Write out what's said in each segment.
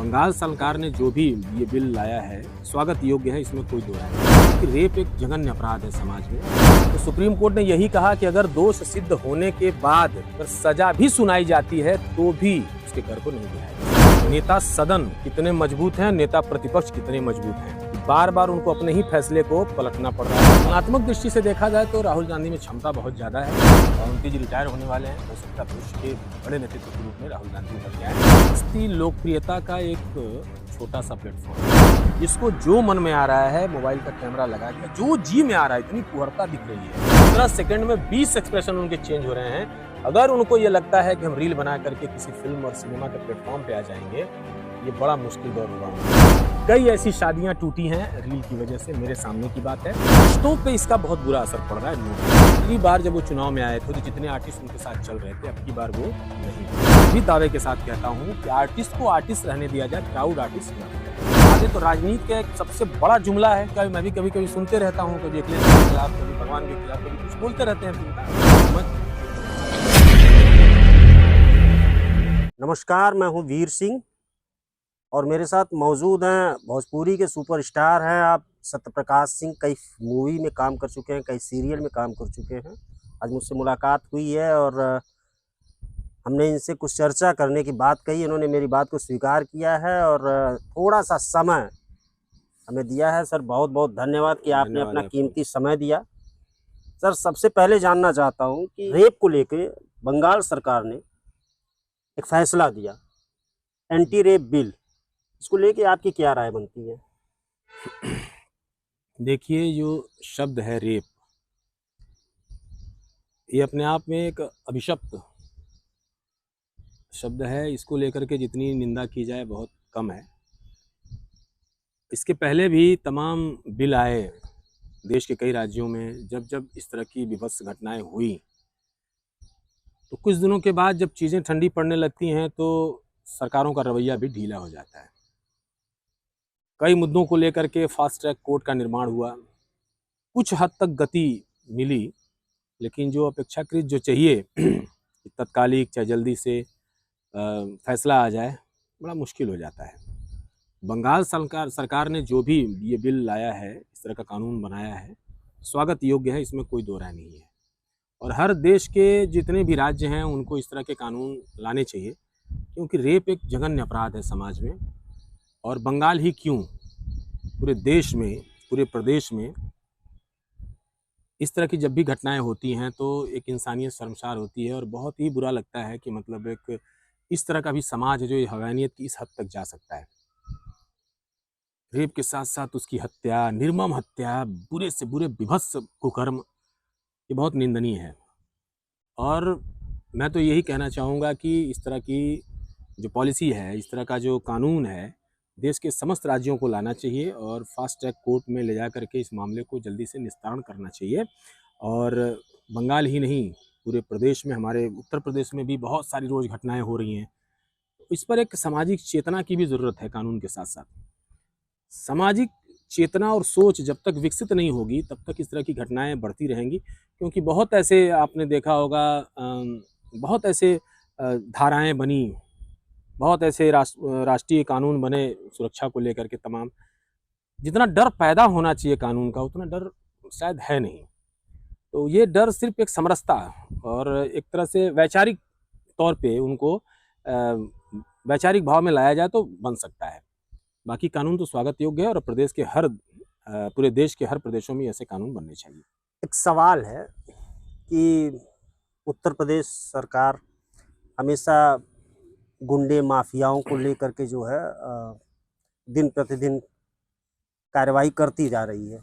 बंगाल सरकार ने जो भी ये बिल लाया है स्वागत योग्य है, इसमें कोई दो राय नहीं कि रेप एक जघन्य अपराध है समाज में। तो सुप्रीम कोर्ट ने यही कहा कि अगर दोष सिद्ध होने के बाद अगर सजा भी सुनाई जाती है तो भी उसके घर को नहीं दिलाया। नेता सदन कितने मजबूत हैं, नेता प्रतिपक्ष कितने मजबूत हैं, बार बार उनको अपने ही फैसले को पलटना पड़ रहा है। गुणात्मक दृष्टि से देखा जाए तो राहुल गांधी में क्षमता बहुत ज्यादा है और उनके जो रिटायर होने वाले हैं हो सकता है भविष्य के बड़े नेतृत्व के रूप में राहुल गांधी उभर के आए। इसकी लोकप्रियता का एक छोटा सा प्लेटफॉर्म, जिसको जो मन में आ रहा है मोबाइल का कैमरा लगा दिया, जो जी में आ रहा है, इतनी कुहरता दिख रही है, 15 सेकंड में 20 एक्सप्रेशन उनके चेंज हो रहे हैं। अगर उनको ये लगता है कि हम रील बना करके किसी फिल्म और सिनेमा के प्लेटफॉर्म पे आ जाएंगे, ये बड़ा मुश्किल दौर होगा। कई ऐसी शादियां टूटी हैं रील की वजह से, मेरे सामने की बात है। रिश्तों पे इसका बहुत बुरा असर पड़ रहा है। पिछली बार जब वो चुनाव में आए थे तो जितने आर्टिस्ट उनके साथ चल रहे थे, अब की बार वो नहीं। भी दावे के साथ कहता हूँ कि आर्टिस्ट को आर्टिस्ट रहने दिया जाए, क्राउड आर्टिस्ट न। आगे तो राजनीति का एक सबसे बड़ा जुमला है, क्या मैं भी कभी कभी सुनते रहता हूँ, कभी अखिलेश के खिलाफ, कभी भगवान के खिलाफ, कभी कुछ बोलते रहते हैं। नमस्कार, मैं हूं वीर सिंह और मेरे साथ मौजूद हैं भोजपुरी के सुपरस्टार हैं आप सत्यप्रकाश सिंह। कई मूवी में काम कर चुके हैं, कई सीरियल में काम कर चुके हैं। आज मुझसे मुलाकात हुई है और हमने इनसे कुछ चर्चा करने की बात कही। इन्होंने मेरी बात को स्वीकार किया है और थोड़ा सा समय हमें दिया है। सर, बहुत बहुत धन्यवाद कि आपने अपना कीमती समय दिया। सर, सबसे पहले जानना चाहता हूँ कि रेप को लेकर बंगाल सरकार ने एक फैसला दिया, एंटी रेप बिल, इसको लेके आपकी क्या राय बनती है? देखिए, जो शब्द है रेप, ये अपने आप में एक अभिशप्त शब्द है। इसको लेकर के जितनी निंदा की जाए बहुत कम है। इसके पहले भी तमाम बिल आए देश के कई राज्यों में। जब जब इस तरह की विभत्स घटनाएं हुई तो कुछ दिनों के बाद जब चीज़ें ठंडी पड़ने लगती हैं तो सरकारों का रवैया भी ढीला हो जाता है। कई मुद्दों को लेकर के फास्ट ट्रैक कोर्ट का निर्माण हुआ, कुछ हद तक गति मिली, लेकिन जो अपेक्षाकृत जो चाहिए कि तत्कालिक चाहे जल्दी से फैसला आ जाए, बड़ा मुश्किल हो जाता है। बंगाल सरकार ने जो भी ये बिल लाया है, इस तरह का कानून बनाया है, स्वागत योग्य है, इसमें कोई दो राय नहीं है। और हर देश के जितने भी राज्य हैं उनको इस तरह के कानून लाने चाहिए, क्योंकि रेप एक जघन्य अपराध है समाज में। और बंगाल ही क्यों, पूरे देश में, पूरे प्रदेश में इस तरह की जब भी घटनाएं होती हैं तो एक इंसानियत शर्मसार होती है और बहुत ही बुरा लगता है कि मतलब एक इस तरह का भी समाज है जो ये हैवानियत की इस हद तक जा सकता है। रेप के साथ साथ उसकी हत्या, निर्मम हत्या, बुरे से बुरे विभत्स कुकर्म, ये बहुत निंदनीय है। और मैं तो यही कहना चाहूँगा कि इस तरह की जो पॉलिसी है, इस तरह का जो कानून है, देश के समस्त राज्यों को लाना चाहिए और फास्ट ट्रैक कोर्ट में ले जा करके इस मामले को जल्दी से निस्तारण करना चाहिए। और बंगाल ही नहीं, पूरे प्रदेश में, हमारे उत्तर प्रदेश में भी बहुत सारी रोज़ घटनाएं हो रही हैं। इस पर एक सामाजिक चेतना की भी ज़रूरत है। कानून के साथ साथ सामाजिक चेतना और सोच जब तक विकसित नहीं होगी तब तक इस तरह की घटनाएं बढ़ती रहेंगी। क्योंकि बहुत ऐसे आपने देखा होगा, बहुत ऐसे धाराएं बनी, बहुत ऐसे राष्ट्रीय कानून बने सुरक्षा को लेकर के। तमाम जितना डर पैदा होना चाहिए कानून का, उतना डर शायद है नहीं। तो ये डर सिर्फ एक समरसता और एक तरह से वैचारिक तौर पे उनको वैचारिक भाव में लाया जाए तो बन सकता है। बाकी कानून तो स्वागत योग्य है और प्रदेश के पूरे देश के हर प्रदेशों में ऐसे कानून बनने चाहिए। एक सवाल है कि उत्तर प्रदेश सरकार हमेशा गुंडे माफियाओं को लेकर के जो है दिन प्रतिदिन कार्रवाई करती जा रही है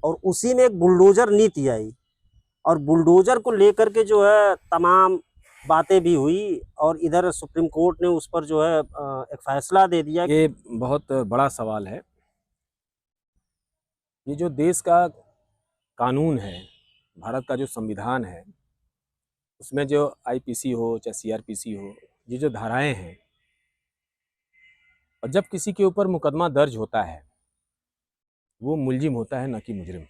और उसी में एक बुलडोजर नीति आई और बुलडोजर को लेकर के जो है तमाम बातें भी हुई और इधर सुप्रीम कोर्ट ने उस पर जो है एक फैसला दे दिया। ये बहुत बड़ा सवाल है। ये जो देश का कानून है, भारत का जो संविधान है, उसमें जो आईपीसी हो चाहे सीआरपीसी हो, ये जो धाराएं हैं, और जब किसी के ऊपर मुकदमा दर्ज होता है वो मुलजिम होता है, न कि मुजरिम।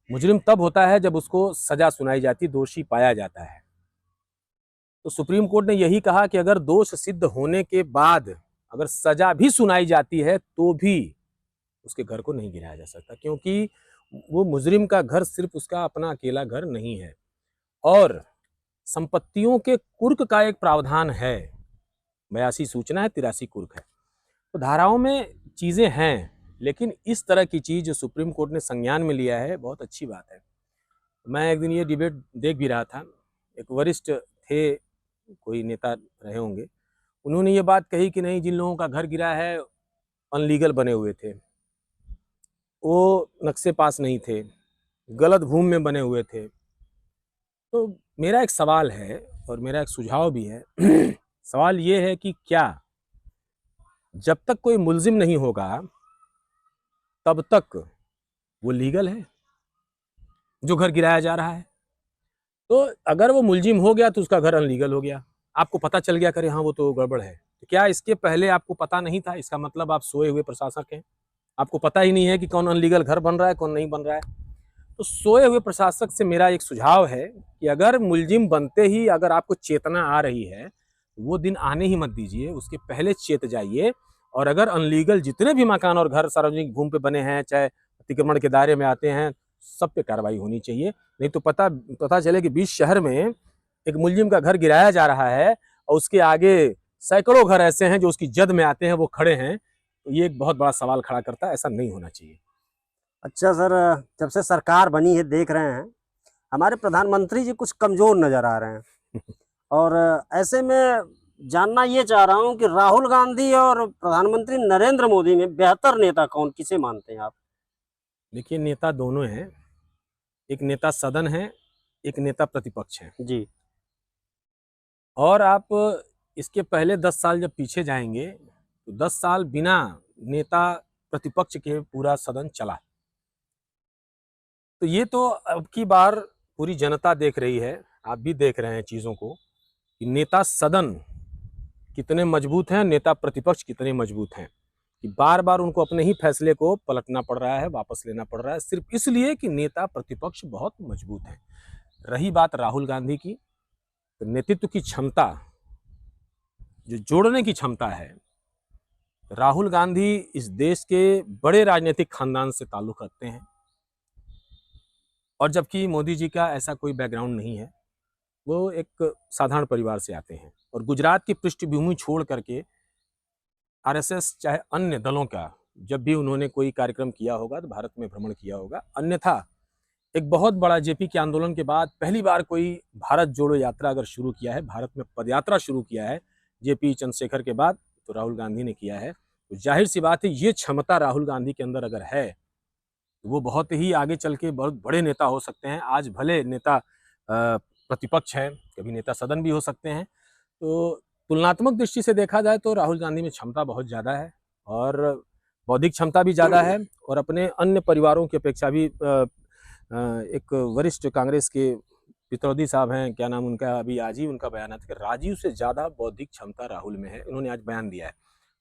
मुजरिम तब होता है जब उसको सजा सुनाई जाती, दोषी पाया जाता है। तो सुप्रीम कोर्ट ने यही कहा कि अगर दोष सिद्ध होने के बाद अगर सजा भी सुनाई जाती है तो भी उसके घर को नहीं गिराया जा सकता, क्योंकि वो मुजरिम का घर सिर्फ उसका अपना अकेला घर नहीं है। और संपत्तियों के कुर्क का एक प्रावधान है, 82 सूचना है, 83 कुर्क है। तो धाराओं में चीजें हैं, लेकिन इस तरह की चीज जो सुप्रीम कोर्ट ने संज्ञान में लिया है, बहुत अच्छी बात है। मैं एक दिन ये डिबेट देख भी रहा था, एक वरिष्ठ थे, कोई नेता रहे होंगे, उन्होंने ये बात कही कि नहीं, जिन लोगों का घर गिरा है अनलीगल बने हुए थे, वो नक्शे पास नहीं थे, गलत भूमि में बने हुए थे। तो मेरा एक सवाल है और मेरा एक सुझाव भी है सवाल ये है कि क्या जब तक कोई मुल्जिम नहीं होगा तब तक वो लीगल है जो घर गिराया जा रहा है? तो अगर वो मुल्जिम हो गया तो उसका घर अनलीगल हो गया, आपको पता चल गया करे हाँ वो तो गड़बड़ है, तो क्या इसके पहले आपको पता नहीं था? इसका मतलब आप सोए हुए प्रशासक हैं, आपको पता ही नहीं है कि कौन अनलीगल घर बन रहा है, कौन नहीं बन रहा है। तो सोए हुए प्रशासक से मेरा एक सुझाव है कि अगर मुल्जिम बनते ही अगर आपको चेतना आ रही है, वो दिन आने ही मत दीजिए, उसके पहले चेत जाइए। और अगर अनलीगल जितने भी मकान और घर सार्वजनिक भूमि पे बने हैं, चाहे अतिक्रमण के दायरे में आते हैं, सब पे कार्रवाई होनी चाहिए। नहीं तो पता चले कि 20 शहर में एक मुल्जिम का घर गिराया जा रहा है और उसके आगे सैकड़ों घर ऐसे हैं जो उसकी जद में आते हैं, वो खड़े हैं, तो ये एक बहुत बड़ा सवाल खड़ा करता है। ऐसा नहीं होना चाहिए। अच्छा सर, जब से सरकार बनी है देख रहे हैं हमारे प्रधानमंत्री जी कुछ कमज़ोर नज़र आ रहे हैं और ऐसे में जानना ये चाह रहा हूँ कि राहुल गांधी और प्रधानमंत्री नरेंद्र मोदी में बेहतर नेता कौन, किसे मानते हैं आप? देखिए, नेता दोनों हैं, एक नेता सदन है, एक नेता प्रतिपक्ष है। जी। और आप इसके पहले 10 साल जब पीछे जाएंगे तो 10 साल बिना नेता प्रतिपक्ष के पूरा सदन चला। तो ये तो अब की बार पूरी जनता देख रही है, आप भी देख रहे हैं चीज़ों को, कि नेता सदन कितने मजबूत हैं, नेता प्रतिपक्ष कितने मजबूत हैं, कि बार बार उनको अपने ही फैसले को पलटना पड़ रहा है, वापस लेना पड़ रहा है, सिर्फ इसलिए कि नेता प्रतिपक्ष बहुत मजबूत है। रही बात राहुल गांधी की, तो नेतृत्व की क्षमता, जो जोड़ने की क्षमता है, राहुल गांधी इस देश के बड़े राजनीतिक खानदान से ताल्लुक रखते हैं, और जबकि मोदी जी का ऐसा कोई बैकग्राउंड नहीं है, वो एक साधारण परिवार से आते हैं। और गुजरात की पृष्ठभूमि छोड़ करके आरएसएस चाहे अन्य दलों का जब भी उन्होंने कोई कार्यक्रम किया होगा तो भारत में भ्रमण किया होगा। अन्यथा एक बहुत बड़ा जेपी के आंदोलन के बाद पहली बार कोई भारत जोड़ो यात्रा अगर शुरू किया है, भारत में पदयात्रा शुरू किया है जेपी चंद्रशेखर के बाद, तो राहुल गांधी ने किया है। तो जाहिर सी बात है, ये क्षमता राहुल गांधी के अंदर अगर है तो वो बहुत ही आगे चल के बहुत बड़े नेता हो सकते हैं। आज भले नेता प्रतिपक्ष है, कभी नेता सदन भी हो सकते हैं। तो तुलनात्मक दृष्टि से देखा जाए तो राहुल गांधी में क्षमता बहुत ज़्यादा है और बौद्धिक क्षमता भी ज़्यादा है, और अपने अन्य परिवारों की अपेक्षा भी एक वरिष्ठ कांग्रेस के पितरौदी साहब हैं, क्या नाम उनका, अभी आज ही उनका बयान था कि राजीव से ज़्यादा बौद्धिक क्षमता राहुल में है, उन्होंने आज बयान दिया है।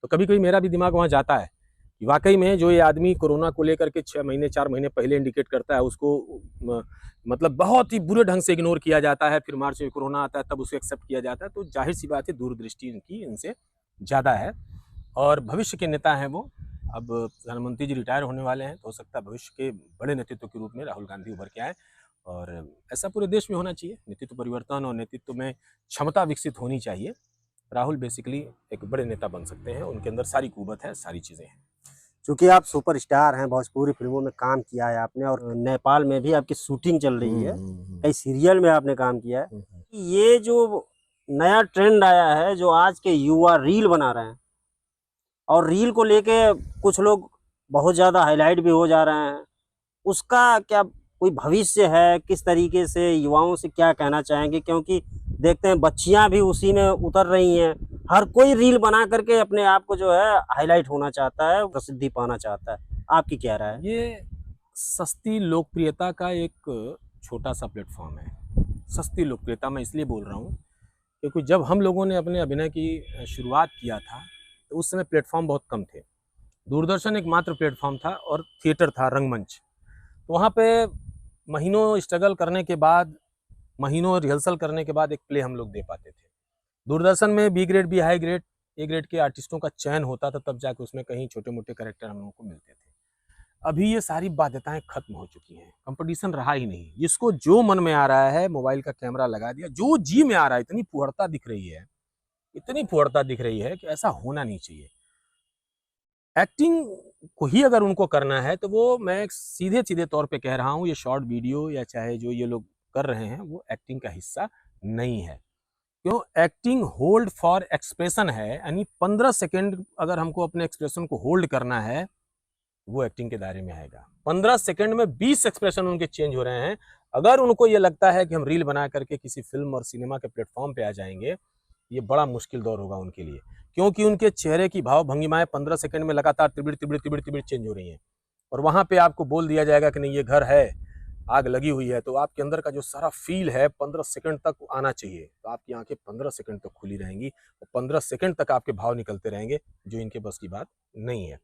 तो कभी कभी मेरा भी दिमाग वहाँ जाता है कि वाकई में जो ये आदमी कोरोना को लेकर के 6 महीने 4 महीने पहले इंडिकेट करता है, उसको मतलब बहुत ही बुरे ढंग से इग्नोर किया जाता है, फिर मार्च में कोरोना आता है तब उसे एक्सेप्ट किया जाता है। तो जाहिर सी बात है, दूरदृष्टि इनकी इनसे ज़्यादा है और भविष्य के नेता हैं वो। अब प्रधानमंत्री जी रिटायर होने वाले हैं, तो हो सकता है भविष्य के बड़े नेतृत्व के रूप में राहुल गांधी उभर के आए, और ऐसा पूरे देश में होना चाहिए। नेतृत्व परिवर्तन और नेतृत्व में क्षमता विकसित होनी चाहिए। राहुल बेसिकली एक बड़े नेता बन सकते हैं, उनके अंदर सारी कुवत है, सारी चीज़ें हैं। चूँकि आप सुपरस्टार हैं, भोजपुरी फिल्मों में काम किया है आपने और नेपाल में भी आपकी शूटिंग चल रही है, कई सीरियल में आपने काम किया है। ये जो नया ट्रेंड आया है, जो आज के युवा रील बना रहे हैं और रील को लेके कुछ लोग बहुत ज़्यादा हाईलाइट भी हो जा रहे हैं, उसका क्या कोई भविष्य है? किस तरीके से युवाओं से क्या कहना चाहेंगे? क्योंकि देखते हैं बच्चियां भी उसी में उतर रही हैं, हर कोई रील बना करके अपने आप को जो है हाईलाइट होना चाहता है, प्रसिद्धि पाना चाहता है। आपकी क्या राय है? ये सस्ती लोकप्रियता का एक छोटा सा प्लेटफॉर्म है। सस्ती लोकप्रियता मैं इसलिए बोल रहा हूँ क्योंकि जब हम लोगों ने अपने अभिनय की शुरुआत किया था तो उस समय प्लेटफॉर्म बहुत कम थे। दूरदर्शन एक मात्र प्लेटफॉर्म था और थिएटर था, रंगमंच। तो वहाँ पे महीनों स्ट्रगल करने के बाद, महीनों रिहर्सल करने के बाद एक प्ले हम लोग दे पाते थे। दूरदर्शन में B grade B high grade A grade के आर्टिस्टों का चयन होता था, तब जाके उसमें कहीं छोटे-मोटे कैरेक्टर हम लोगों को मिलते थे। अभी ये सारी बाध्यताएँ खत्म हो चुकी हैं, कंपटीशन रहा ही नहीं। जिसको जो मन में आ रहा है मोबाइल का कैमरा लगा दिया, जो जी में आ रहा है, इतनी फुहड़ता दिख रही है कि ऐसा होना नहीं चाहिए। एक्टिंग को ही अगर उनको करना है तो वो मैं सीधे-सीधे तौर पे कह रहा हूँ, ये शॉर्ट वीडियो या चाहे जो ये लोग कर रहे हैं, वो एक्टिंग का हिस्सा नहीं है। क्यों? एक्टिंग होल्ड फॉर एक्सप्रेशन है, यानी 15 सेकंड अगर हमको अपने एक्सप्रेशन को होल्ड करना है, वो एक्टिंग के दायरे में आएगा। 15 सेकंड में 20 एक्सप्रेशन उनके चेंज हो रहे हैं। अगर उनको ये लगता है कि हम रील बना करके किसी फ़िल्म और सिनेमा के प्लेटफ़ॉर्म पे आ जाएँगे, ये बड़ा मुश्किल दौर होगा उनके लिए। क्योंकि उनके चेहरे की भाव भंगिमाएँ 15 सेकंड में लगातार तिबिड़-तिबिड़ चेंज हो रही हैं। और वहाँ पे आपको बोल दिया जाएगा कि नहीं ये घर है, आग लगी हुई है, तो आपके अंदर का जो सारा फ़ील है 15 सेकंड तक आना चाहिए। तो आपकी आँखें 15 सेकंड तक खुली रहेंगी और 15 सेकंड तक आपके भाव निकलते रहेंगे, जो इनके बस की बात नहीं है।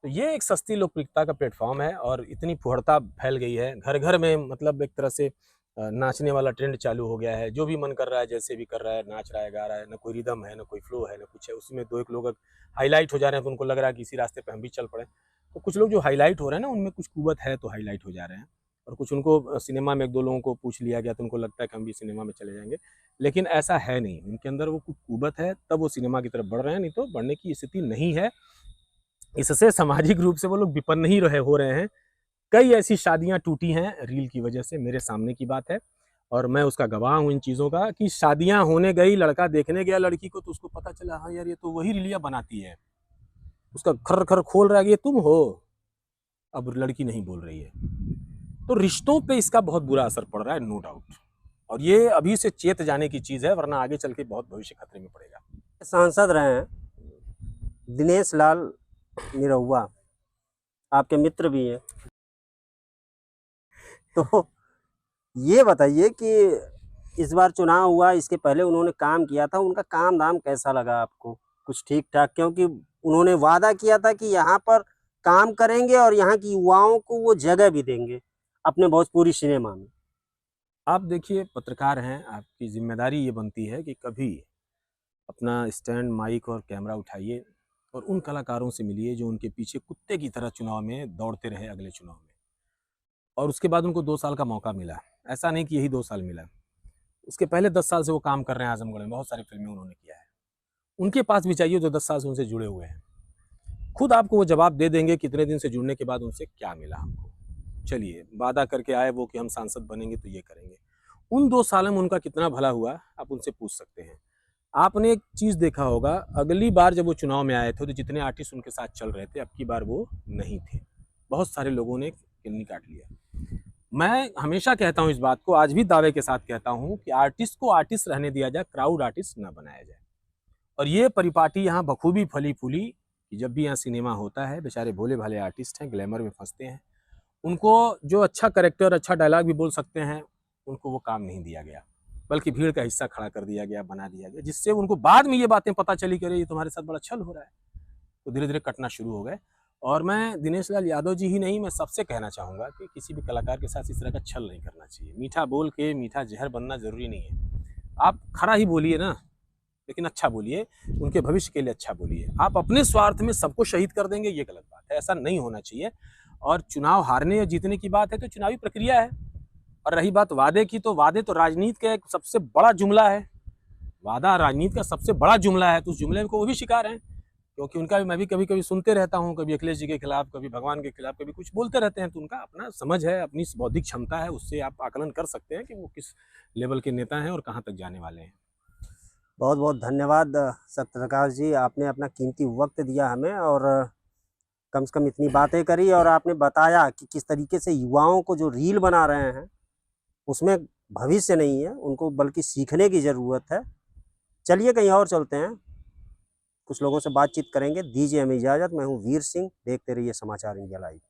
तो ये एक सस्ती लोकप्रियता का प्लेटफ़ॉर्म है और इतनी फुहड़ता फैल गई है, घर-घर में मतलब एक तरह से नाचने वाला ट्रेंड चालू हो गया है। जो भी मन कर रहा है, जैसे भी कर रहा है, नाच रहा है, गा रहा है, ना कोई रिदम है, ना कोई फ्लो है, ना कुछ है। उसमें 2-1 लोग हाइलाइट हो जा रहे हैं, तो उनको लग रहा है कि इसी रास्ते पे हम भी चल पड़े। तो कुछ लोग जो हाइलाइट हो रहे हैं ना, उनमें कुछ कुवत है तो हाइलाइट हो जा रहे हैं और कुछ उनको सिनेमा में 1-2 लोगों को पूछ लिया गया तो उनको लगता है कि हम भी सिनेमा में चले जाएँगे। लेकिन ऐसा है नहीं, उनके अंदर वो कुछ कुवत है, तब वो सिनेमा की तरफ बढ़ रहे हैं, नहीं तो बढ़ने की स्थिति नहीं है। इससे सामाजिक रूप से वो लोग विपन्न ही हो रहे हैं। कई ऐसी शादियाँ टूटी हैं रील की वजह से, मेरे सामने की बात है और मैं उसका गवाह हूँ इन चीज़ों का कि शादियाँ होने गई, लड़का देखने गया लड़की को तो उसको पता चला हाँ यार ये तो वही रीलियाँ बनाती है। उसका खर-खर खोल रहा है कि ये तुम हो। अब लड़की नहीं बोल रही है। तो रिश्तों पे इसका बहुत बुरा असर पड़ रहा है नो डाउट और ये अभी से चेत जाने की चीज़ है वरना आगे चल के बहुत भविष्य खतरे में पड़ेगा। सांसद रहे हैं दिनेश लाल निरहुआ, आपके मित्र भी हैं। तो ये बताइए कि इस बार चुनाव हुआ, इसके पहले उन्होंने काम किया था, उनका काम-धाम कैसा लगा आपको? कुछ ठीक-ठाक? क्योंकि उन्होंने वादा किया था कि यहाँ पर काम करेंगे और यहाँ की युवाओं को वो जगह भी देंगे, अपने भोजपुरी सिनेमा में। आप देखिए पत्रकार हैं, आपकी ज़िम्मेदारी ये बनती है कि कभी अपना स्टैंड, माइक और कैमरा उठाइए और उन कलाकारों से मिलिए जो उनके पीछे कुत्ते की तरह चुनाव में दौड़ते रहे अगले चुनाव में। और उसके बाद उनको 2 साल का मौका मिला। ऐसा नहीं कि यही 2 साल मिला। उसके पहले 10 साल से वो काम कर रहे हैं आज़मगढ़ में, बहुत सारी फ़िल्में उन्होंने किया है। उनके पास भी जाइए जो 10 साल से उनसे जुड़े हुए हैं। खुद आपको वो जवाब दे देंगे कितने दिन से जुड़ने के बाद उनसे क्या मिला हमको। चलिए, वादा करके आए वो कि हम सांसद बनेंगे तो ये करेंगे। उन 2 सालों में उनका कितना भला हुआ, आप उनसे पूछ सकते हैं। आपने एक चीज़ देखा होगा, अगली बार जब वो चुनाव में आए थे तो जितने आर्टिस्ट उनके साथ चल रहे थे, अब की बार वो नहीं थे। बहुत सारे लोगों ने किन्नी काट लिया। मैं हमेशा कहता हूँ इस बात को, आज भी दावे के साथ कहता हूँ कि आर्टिस्ट को आर्टिस्ट रहने दिया जाए, क्राउड आर्टिस्ट ना बनाया जाए। और ये परिपाटी यहाँ बखूबी फली-फूली कि जब भी यहाँ सिनेमा होता है, बेचारे भोले-भाले आर्टिस्ट हैं, ग्लैमर में फँसते हैं। उनको जो अच्छा कैरेक्टर, अच्छा डायलॉग भी बोल सकते हैं, उनको वो काम नहीं दिया गया। बल्कि भीड़ का हिस्सा खड़ा कर दिया गया, बना दिया गया, जिससे उनको बाद में ये बातें पता चली कि अरे ये तुम्हारे साथ बड़ा छल हो रहा है। तो धीरे-धीरे कटना शुरू हो गए और मैं दिनेश लाल यादव जी ही नहीं, मैं सबसे कहना चाहूँगा कि किसी भी कलाकार के साथ इस तरह का छल नहीं करना चाहिए। मीठा बोल के मीठा ज़हर बनना ज़रूरी नहीं है। आप खरा ही बोलिए ना, लेकिन अच्छा बोलिए, उनके भविष्य के लिए अच्छा बोलिए। आप अपने स्वार्थ में सबको शहीद कर देंगे, ये गलत बात है, ऐसा नहीं होना चाहिए। और चुनाव हारने या जीतने की बात है तो चुनावी प्रक्रिया है। और रही बात वादे की, तो वादे तो राजनीति का एक सबसे बड़ा जुमला है। वादा राजनीति का सबसे बड़ा जुमला है, तो उस जुमले को वो भी शिकार हैं। क्योंकि उनका भी मैं भी कभी-कभी सुनते रहता हूँ, कभी अखिलेश जी के खिलाफ, कभी भगवान के खिलाफ, कभी कुछ बोलते रहते हैं, तो उनका अपना समझ है, अपनी बौद्धिक क्षमता है, उससे आप आकलन कर सकते हैं कि वो किस लेवल के नेता हैं और कहाँ तक जाने वाले हैं। बहुत-बहुत धन्यवाद सत्यप्रकाश जी, आपने अपना कीमती वक़्त दिया हमें और कम से कम इतनी बातें करी और आपने बताया कि किस तरीके से युवाओं को जो रील बना रहे हैं, उसमें भविष्य नहीं है, उनको बल्कि सीखने की ज़रूरत है। चलिए कहीं और चलते हैं, कुछ लोगों से बातचीत करेंगे। दीजिए हमें इजाज़त, मैं हूँ वीर सिंह, देखते रहिए समाचार इंडिया लाइव।